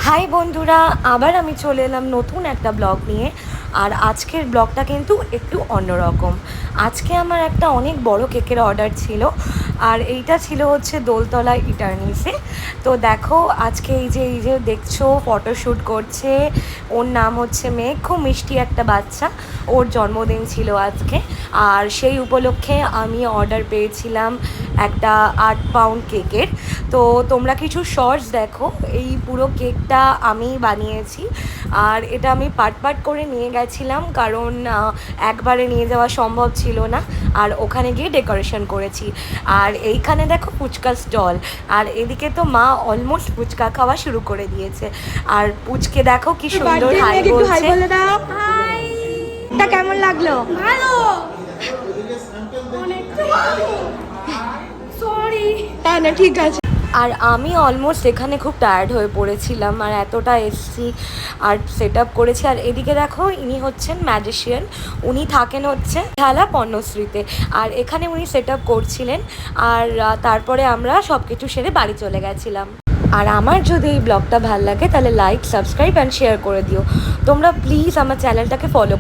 High বন্ধুরা, আবার আমি চলে এলাম নতুন একটা ব্লগ নিয়ে। আর আজকের ব্লগটা কিন্তু একটু অন্যরকম। আজকে আমার একটা অনেক বড় কেকের অর্ডার ছিল, আর এইটা ছিল হচ্ছে দোলতলা ইটার্নিসে। তো দেখো আজকে এই যে দেখছো ফটোশ্যুট করছে, ওর নাম হচ্ছে মেঘ, খুব মিষ্টি একটা বাচ্চা। ওর জন্মদিন ছিল আজকে, আর সেই উপলক্ষে আমি অর্ডার পেয়েছিলাম একটা 8 পাউন্ড কেকের। তো তোমরা কিছু শর্টস দেখো, এই পুরো কেকটা আমি বানিয়েছি। আর এটা আমি পার্ট করে নিয়ে গেছিলাম, কারণ একবারে নিয়ে যাওয়া সম্ভব ছিল না। আর ওখানে গিয়ে ডেকোরেশন করেছি। আর এইখানে দেখো ফুচকা স্টল, আর এদিকে তো মা অলমোস্ট ফুচকা খাওয়া শুরু করে দিয়েছে। আর পুচকে দেখো কি সুন্দর হাই বলছে। এটা কেমন লাগলো? ভালো, অনেকটা ভালো। সরি। তাই না, ঠিক আছে। আর আমি অলমোস্ট এখানে খুব টায়ার্ড হয়ে পড়েছিলাম, আর এতটা এসছি আর সেট আপ করেছি। আর এদিকে দেখো ইনি হচ্ছেন ম্যাজিশিয়ান, উনি থাকেন হচ্ছে ঢালা পণ্যশ্রীতে। আর এখানে উনি সেট আপ করছিলেন। আর তারপরে আমরা সব কিছু সেরে বাড়ি চলে গেছিলাম। আর আমার যদি এই ব্লগটা ভালো লাগে তাহলে লাইক, সাবস্ক্রাইব অ্যান্ড শেয়ার করে দিও। তোমরা প্লিজ আমার চ্যানেলটাকে ফলো